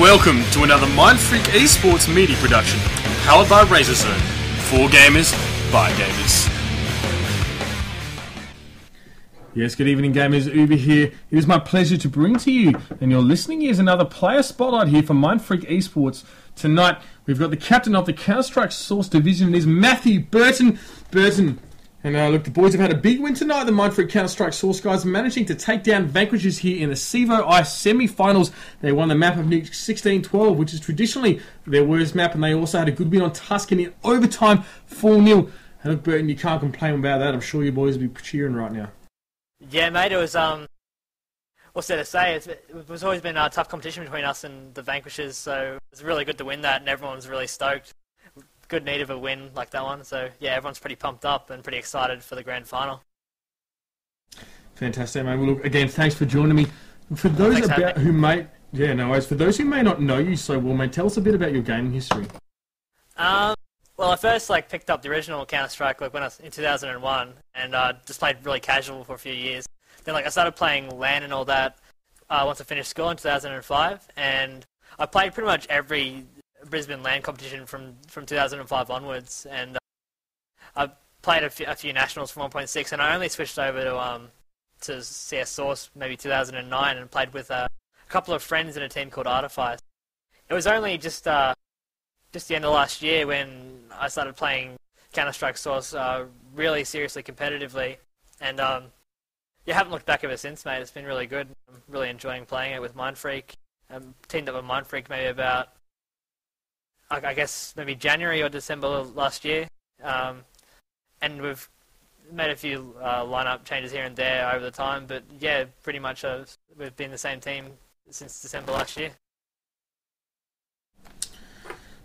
Welcome to another Mindfreak esports media production, powered by RAZER Zone. For gamers, by gamers. Yes, good evening gamers, Uber here. It is my pleasure to bring to you, and you're listening, here's another player spotlight here for Mindfreak Esports. Tonight, we've got the captain of the Counter-Strike Source Division, it is Matthew BurtoN. And look, the boys have had a big win tonight, the Mindfreak Counter-Strike Source guys, managing to take down Vanquishers here in the CEVO I semi-finals. They won the map of Nuke 16-12, which is traditionally their worst map, and they also had a good win on Tuscan in overtime, 4-0. And look, BurtoN, you can't complain about that. I'm sure you boys will be cheering right now. Yeah, mate, it was, what's there to say? It's always been a tough competition between us and the Vanquishers, so it's really good to win that, and everyone's really stoked. Good need of a win like that one, so yeah, everyone's pretty pumped up and pretty excited for the grand final. Fantastic, mate. Well, look, again, thanks for joining me. For those who may not know you so well, mate, tell us a bit about your gaming history. Well, I first picked up the original Counter-Strike when I was in 2001, and just played really casual for a few years. Then I started playing LAN and all that once I finished school in 2005, and I played pretty much every Brisbane LAN competition from 2005 onwards, and I played a few nationals for 1.6, and I only switched over to CS Source maybe 2009 and played with a couple of friends in a team called Artifice. It was only just the end of last year when I started playing Counter-Strike Source really seriously competitively, and you haven't looked back ever since, mate. It's been really good. I'm really enjoying playing it with Mindfreak. Teamed up with Mindfreak maybe about, I guess, maybe January or December last year, and we've made a few lineup changes here and there over the time, but yeah, pretty much we've been the same team since December last year.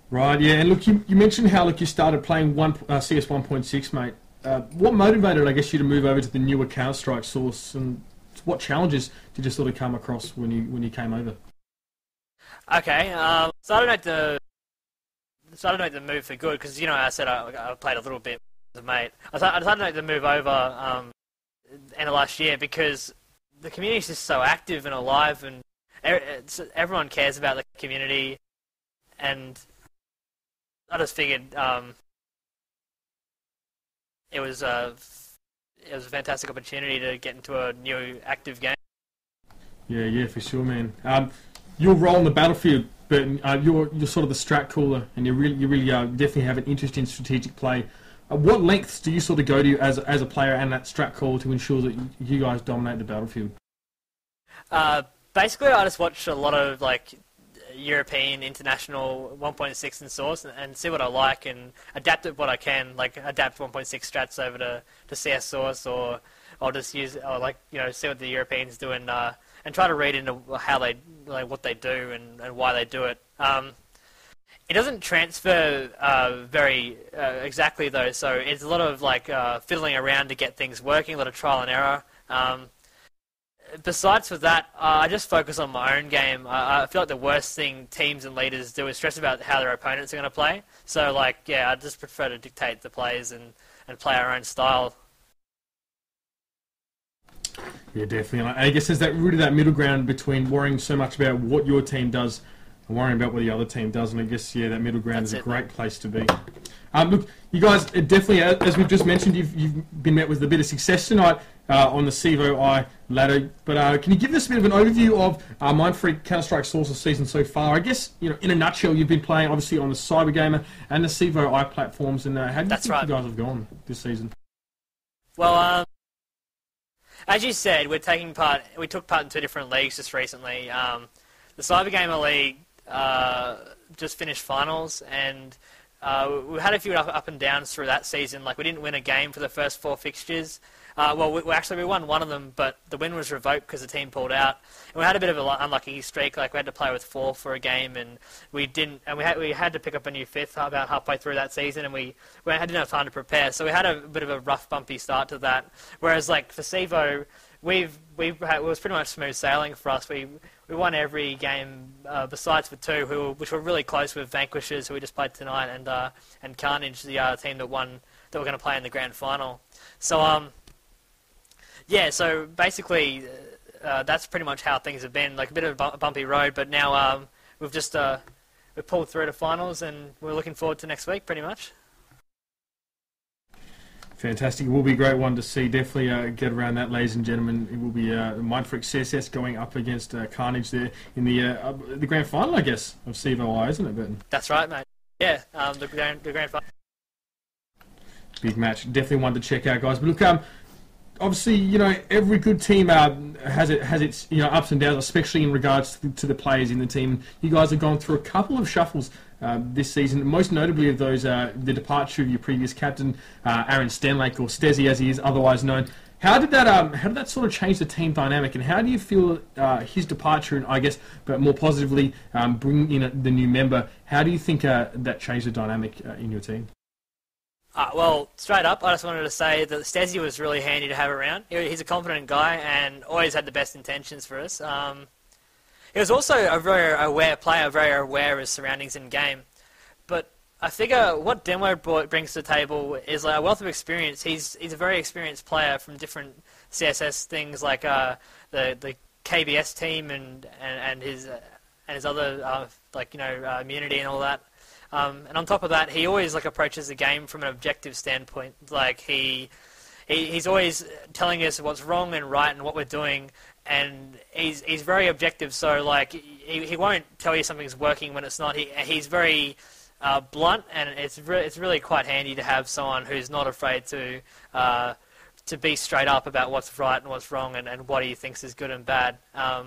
Right, yeah, and look, you mentioned how you started playing CS 1.6, mate. What motivated, I guess, you to move over to the newer Counter-Strike Source, and what challenges did you sort of come across when you came over? Okay, started to make the move for good because, I said I played a little bit with a mate. I decided to make the move over end of last year because the community is just so active and alive, and everyone cares about the community, and I just figured it was a fantastic opportunity to get into a new active game. Yeah, for sure, man. Your role in the battlefield, but you're sort of the strat caller, and you really definitely have an interest in strategic play. What lengths do you sort of go to as a player and that strat caller to ensure that you guys dominate the battlefield? Basically, I just watch a lot of European, international 1.6 and Source, and see what I like and adapt it what I can, adapt 1.6 strats over to CS Source, or I'll just use see what the Europeans do and try to read into how they what they do and why they do it. It doesn't transfer very exactly though, so it's a lot of fiddling around to get things working, a lot of trial and error. Besides for that, I just focus on my own game. I feel like the worst thing teams and leaders do is stress about how their opponents are going to play. So I just prefer to dictate the plays and play our own style. Yeah, definitely. I guess there's really that middle ground between worrying so much about what your team does and worrying about what the other team does. And I guess, that middle ground is a great place to be. Look, you guys, definitely, as we've just mentioned, you've been met with a bit of success tonight on the CEVO I ladder. But can you give us a bit of an overview of Mindfreak Counter-Strike Source season so far? I guess, in a nutshell, you've been playing, obviously, on the Cybergamer and the CEVO I platforms. And how do you think you guys have gone this season? Well, as you said, we took part in 2 different leagues just recently. The Cybergamer League just finished finals, and we had a few up and downs through that season. We didn't win a game for the first 4 fixtures. We won one of them, but the win was revoked because the team pulled out. And we had a bit of an unlucky streak. We had to play with 4 for a game, and we didn't. And we had to pick up a new 5th about halfway through that season, and we didn't have time to prepare. So we had a bit of a rough, bumpy start to that. Whereas for CEVO, it was pretty much smooth sailing for us. We won every game besides for 2, which were really close with Vanquishers, who we just played tonight, and Carnage, the team that were going to play in the grand final. So yeah, so basically that's pretty much how things have been. A bit of a bumpy road, but now we've just we pulled through to finals, and we're looking forward to next week, pretty much. Fantastic. It will be a great one to see. Definitely get around that, ladies and gentlemen. It will be Mindfreak CSS going up against Carnage there in the grand final, I guess, of CVOI, isn't it, BurtoN? That's right, mate. Yeah, the grand final. Big match. Definitely one to check out, guys. But look, obviously, every good team has its ups and downs, especially in regards to the players in the team. You guys have gone through a couple of shuffles this season, most notably of those the departure of your previous captain, Aaron Stenlake, or Stezzy as he is otherwise known. How did that sort of change the team dynamic, and how do you feel his departure, and I guess, but more positively, bringing in the new member? How do you think that changed the dynamic in your team? Well, straight up, I just wanted to say that Stezzy was really handy to have around. He's a confident guy and always had the best intentions for us. He was also a very aware player, very aware of his surroundings in game. But I figure what Demo brings to the table is like a wealth of experience. He's a very experienced player from different CSS things, like the KBS team and his other immunity and all that. And on top of that, he always approaches the game from an objective standpoint. Like he's always telling us what's wrong and right and what we're doing, and he's very objective. So he won't tell you something's working when it's not. He's very blunt, and it's really quite handy to have someone who's not afraid to be straight up about what's right and what's wrong and what he thinks is good and bad. I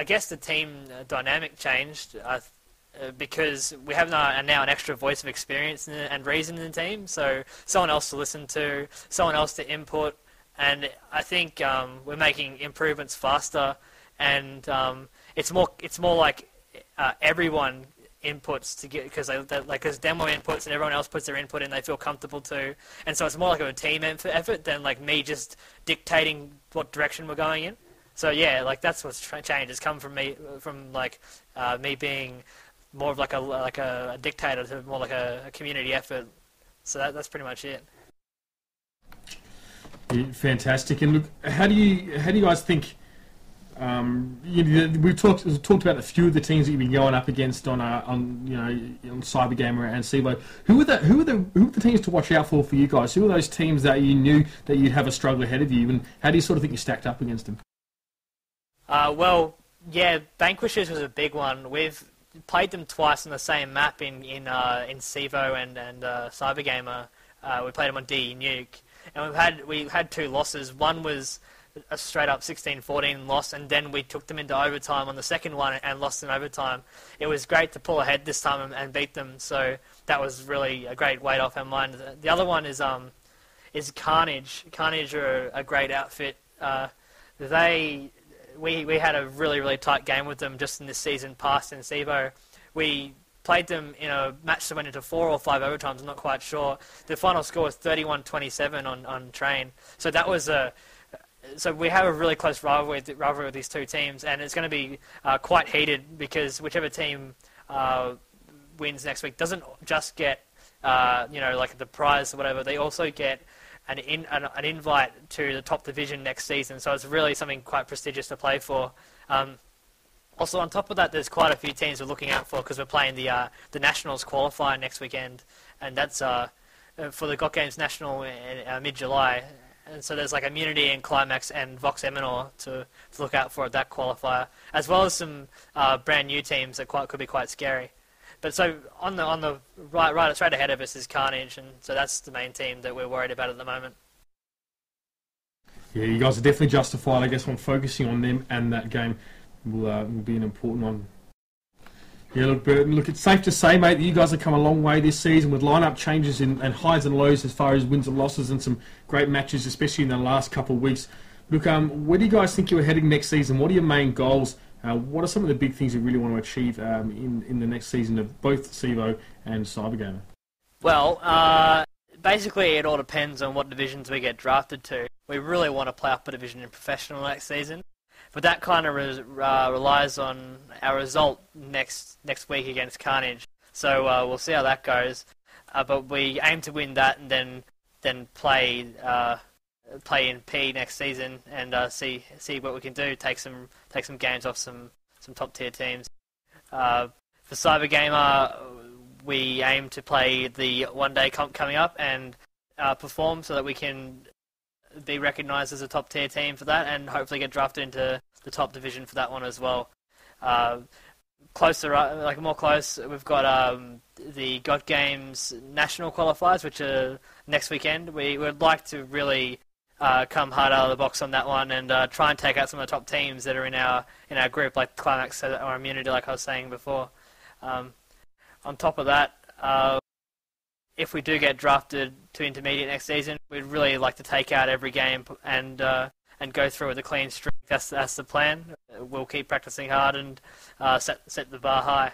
guess the team dynamic changed. Because we have now an extra voice of experience and reason in the team, so someone else to listen to, someone else to input, and I think we're making improvements faster, and it's more like everyone inputs to get, because demo inputs and everyone else puts their input in, they feel comfortable too, and so it's more like a team effort than me just dictating what direction we're going in. So yeah, that's what's changed. It's come from me me being more of a dictator to more like a community effort. So that's pretty much it. Yeah, fantastic. And look, how do you guys think? We've talked about a few of the teams that you've been going up against on Cybergamer and CEVO. Who are the teams to watch out for you guys? Who are those teams that you knew that you'd have a struggle ahead of you, and how do you sort of think you stacked up against them? Well, yeah, Vanquishers was a big one. We've played them twice on the same map in CEVO and Cybergamer. We played them on DE Nuke, and we had two losses. One was a straight up 16-14 loss, and then we took them into overtime on the second one and lost in overtime. It was great to pull ahead this time and beat them, so that was really a great weight off our mind. The other one is Carnage. Carnage are a great outfit. We had a really, really tight game with them just in this season past in CEVO. We played them in a match that went into 4 or 5 overtimes, I'm not quite sure. The final score was 31-27 on Train. So that was so we have a really close rivalry with these two teams, and it's going to be quite heated because whichever team wins next week doesn't just get the prize or whatever. They also get an invite to the top division next season, so it's really something quite prestigious to play for. Also, on top of that, there's quite a few teams we're looking out for because we're playing the Nationals qualifier next weekend, and that's for the GOT Games National in mid-July. And so there's Immunity and Climax and Vox Eminor to look out for at that qualifier, as well as some brand new teams that could be quite scary. But so on the right straight ahead of us is Carnage, and so that's the main team that we're worried about at the moment. Yeah, you guys are definitely justified, I guess, on focusing on them, and that game will be an important one. Yeah, look, BurtoN, it's safe to say, mate, that you guys have come a long way this season with lineup changes and highs and lows as far as wins and losses, and some great matches, especially in the last couple of weeks. Look, where do you guys think you're heading next season? What are your main goals? What are some of the big things you really want to achieve in the next season of both CEVO and Cybergamer? Well, basically it all depends on what divisions we get drafted to. We really want to play up a division in professional next season, but that kind of relies on our result next week against Carnage. So we'll see how that goes. But we aim to win that and then play in P next season and see what we can do. Take some games off some top tier teams. For Cyber Gamer, we aim to play the one-day comp coming up and perform so that we can be recognised as a top-tier team for that, and hopefully get drafted into the top division for that one as well. Closer, like more close, we've got the GOT Games national qualifiers, which are next weekend. We would like to really come hard out of the box on that one and try and take out some of the top teams that are in our group, like Climax or Immunity, like I was saying before. On top of that, if we do get drafted to intermediate next season, we'd really like to take out every game and go through with a clean streak. That's the plan. We'll keep practicing hard and set the bar high.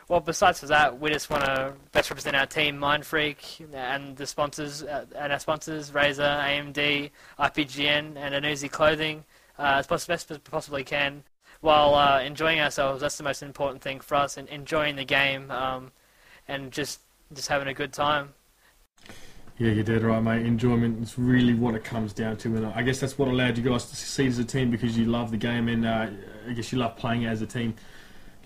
Well, besides that, we just want to best represent our team, Mindfreak, and the sponsors, and our sponsors, Razer, AMD, IPGN, and Anuzi Clothing, as best as possibly can, while enjoying ourselves. That's the most important thing for us, and enjoying the game, and just having a good time. Yeah, you're dead right, mate. Enjoyment is really what it comes down to, and I guess that's what allowed you guys to succeed as a team, because you love the game, and I guess you love playing as a team.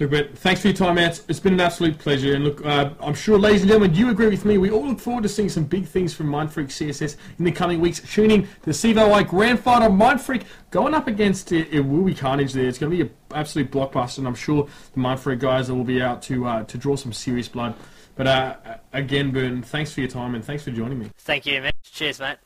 Look, Brett, thanks for your time out. It's been an absolute pleasure. And look, I'm sure, ladies and gentlemen, you agree with me. We all look forward to seeing some big things from Mindfreak CSS in the coming weeks. Tune in to the CVI Grand Final. Mindfreak going up against it will be carnage there. It's going to be an absolute blockbuster, and I'm sure the Mindfreak guys will be out to draw some serious blood. But again, BurtoN, thanks for your time, and thanks for joining me. Thank you, mate. Cheers, mate.